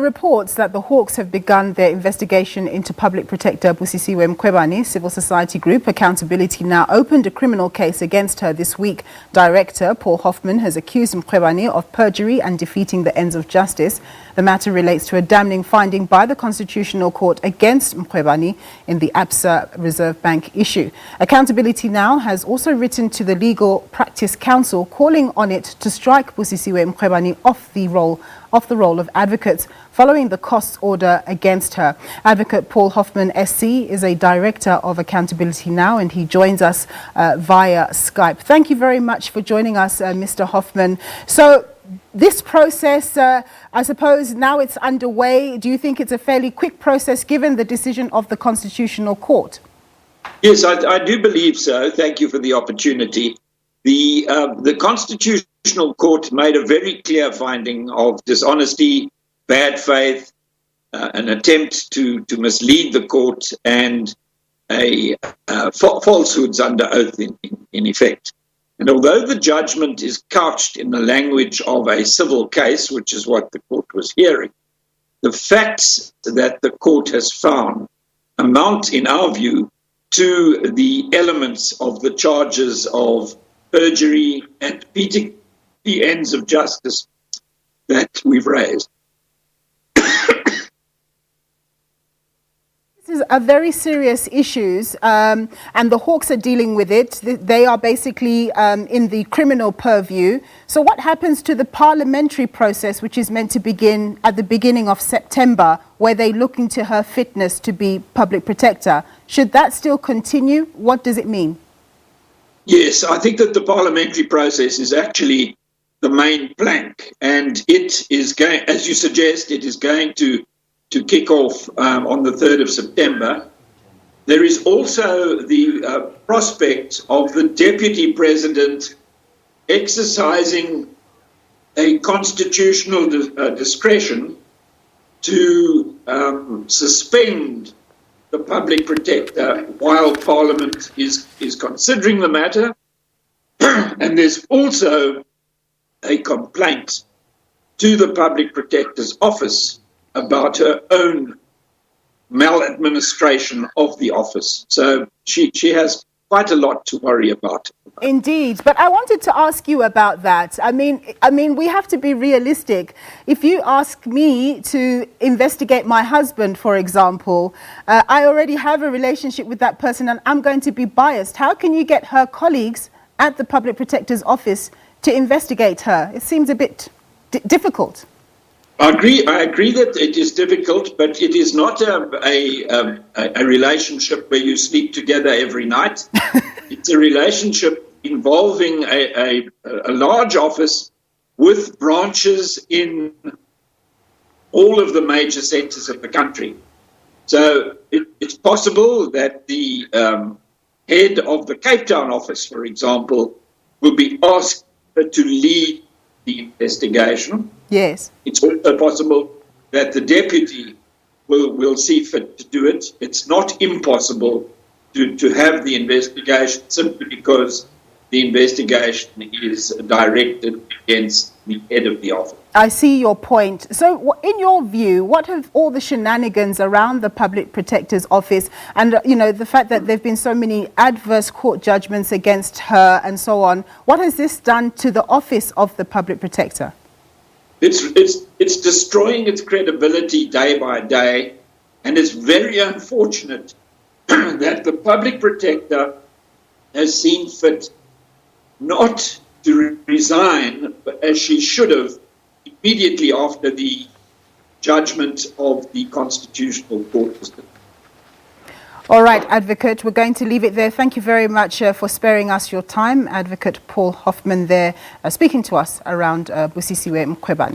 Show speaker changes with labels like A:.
A: reports that the Hawks have begun their investigation into Public Protector Busisiwe Mkhwebane, civil society group. Accountability Now opened a criminal case against her this week. Director Paul Hoffman has accused Mkhwebane of perjury and defeating the ends of justice. The matter relates to a damning finding by the Constitutional Court against Mkhwebane in the ABSA Reserve Bank issue. Accountability Now has also written to the Legal Practice Council calling on it to strike Busisiwe Mkhwebane off the role of advocates following the costs order against her. Advocate Paul Hoffman SC is a director of Accountability Now, and he joins us via Skype. Thank you very much for joining us, Mr. Hoffman. So this process, I suppose now it's underway. Do you think it's a fairly quick process given the decision of the Constitutional Court?
B: Yes, I do believe so. Thank you for the opportunity. The Constitutional Court made a very clear finding of dishonesty, bad faith, an attempt to mislead the court, and falsehoods under oath in effect. And although the judgment is couched in the language of a civil case, which is what the court was hearing, the facts that the court has found amount, in our view, to the elements of the charges of perjury and defeating the ends of justice that we've raised.
A: This is a very serious issues, and the Hawks are dealing with it. They are basically in the criminal purview. So what happens to the parliamentary process, which is meant to begin at the beginning of September, where they look into her fitness to be public protector? Should that still continue? What does it mean?
B: Yes, I think that the parliamentary process is actually the main plank, and it is going, as you suggest, it is going to kick off on the 3rd of September. There is also the prospect of the Deputy President exercising a constitutional discretion to suspend the Public Protector while Parliament is considering the matter. And there's also a complaint to the Public Protector's office about her own maladministration of the office. So she has quite a lot to worry about.
A: Indeed, but I wanted to ask you about that. I mean, we have to be realistic. If you ask me to investigate my husband, for example, I already have a relationship with that person and I'm going to be biased. How can you get her colleagues at the Public Protector's office to investigate her? It seems a bit difficult.
B: I agree that it is difficult, but it is not a relationship where you sleep together every night. It's a relationship involving a large office with branches in all of the major centres of the country. So it's possible that the head of the Cape Town office, for example, will be asked to lead the investigation.
A: Yes.
B: It's also possible that the deputy will see fit to do it. It's not impossible to have the investigation simply because the investigation is directed against the head of the office.
A: I see your point. So in your view, what have all the shenanigans around the Public Protector's office and, you know, the fact that there have been so many adverse court judgments against her and so on, what has this done to the office of the Public Protector? It's destroying its credibility day by day, and it's very unfortunate that the Public Protector has seen fit not to resign, as she should have, immediately after the judgment of the Constitutional Court. All right, Advocate, we're going to leave it there. Thank you very much for sparing us your time. Advocate Paul Hoffman there speaking to us around Busisiwe Mkhwebane.